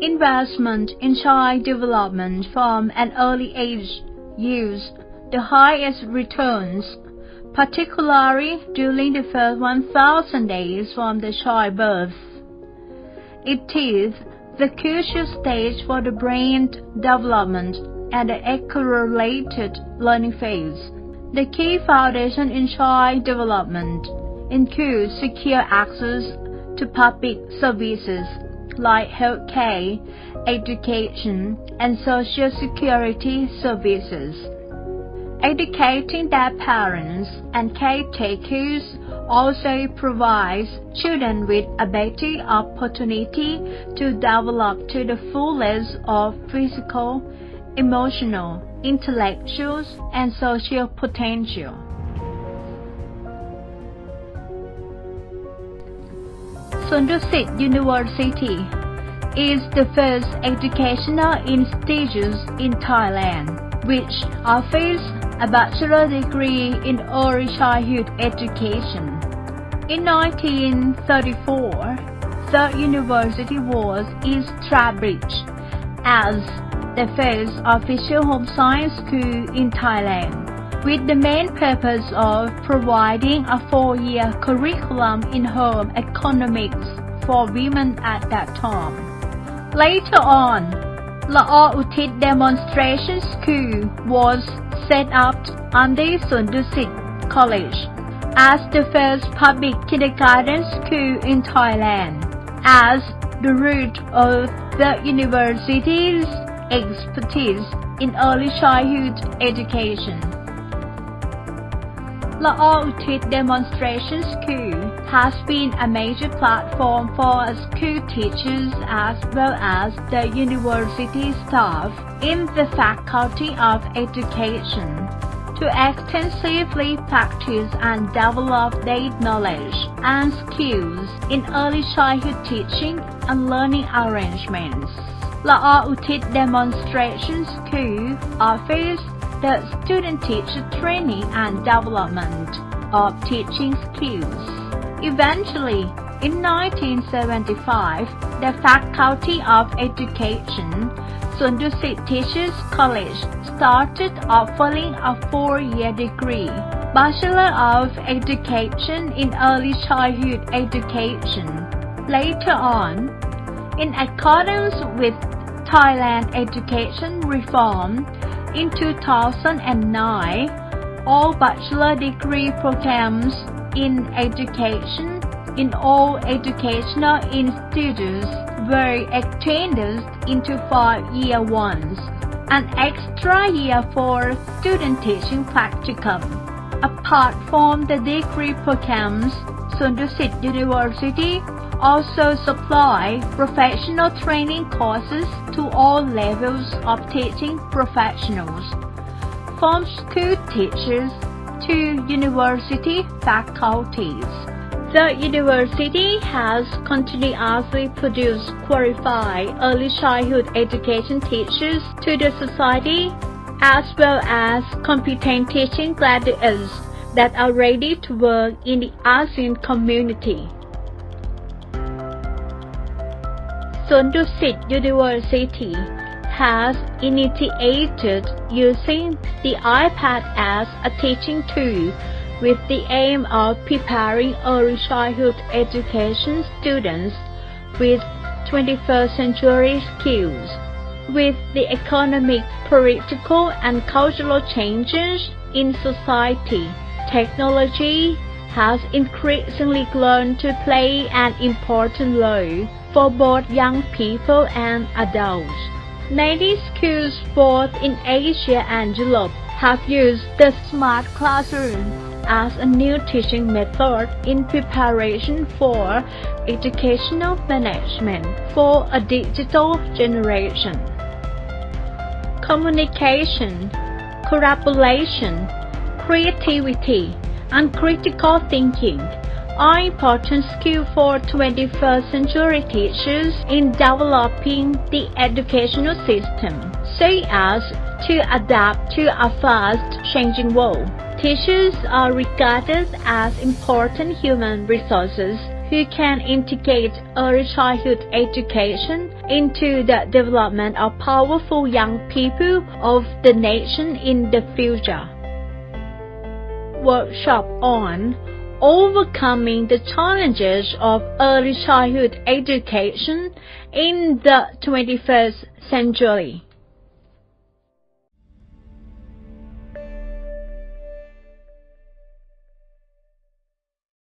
Investment in child development from an early age yields the highest returns, particularly during the first 1,000 days from the childbirth. It is the crucial stage for the brain development and the correlated learning phase. The key foundation in child development includes secure access to public services like healthcare, education, and social security services. Educating their parents and caretakers also provides children with a better opportunity to develop to the fullest of physical, emotional, intellectual, and social potential. Sundusit University is the first educational institution in Thailand which offers a bachelor degree in early childhood education. In 1934, the university was established as the first official home science school in Thailand, with the main purpose of providing a 4-year curriculum in home economics for women at that time. Later on, La'o Utit Demonstration School was set up under Sundusit College as the first public kindergarten school in Thailand, as the root of the university's expertise in early childhood education. La'o Utit Demonstration School has been a major platform for school teachers as well as the university staff in the Faculty of Education to extensively practice and develop their knowledge and skills in early childhood teaching and learning arrangements. La'o Utit Demonstration School offers the student-teacher training and development of teaching skills. Eventually, in 1975, the Faculty of Education, Sundusit Teachers College, started offering a 4-year degree, Bachelor of Education in Early Childhood Education. Later on, in accordance with Thailand education reform, in 2009, all bachelor degree programs in education in all educational institutes were extended into 5-year ones, an extra year for student teaching practicum. Apart from the degree programs, Sundusit University also supply professional training courses to all levels of teaching professionals, from school teachers to university faculties. The university has continuously produced qualified early childhood education teachers to the society, as well as competent teaching graduates that are ready to work in the ASEAN community. Sundusit University has initiated using the iPad as a teaching tool with the aim of preparing early childhood education students with 21st century skills. With the economic, political, and cultural changes in society, technology has increasingly grown to play an important role for both young people and adults. Many schools both in Asia and Europe have used the smart classroom as a new teaching method in preparation for educational management for a digital generation. Communication, collaboration, creativity, and critical thinking are important skills for 21st century teachers in developing the educational system, so as to adapt to a fast-changing world. Teachers are regarded as important human resources who can integrate early childhood education into the development of powerful young people of the nation in the future. Workshop on overcoming the challenges of early childhood education in the 21st century.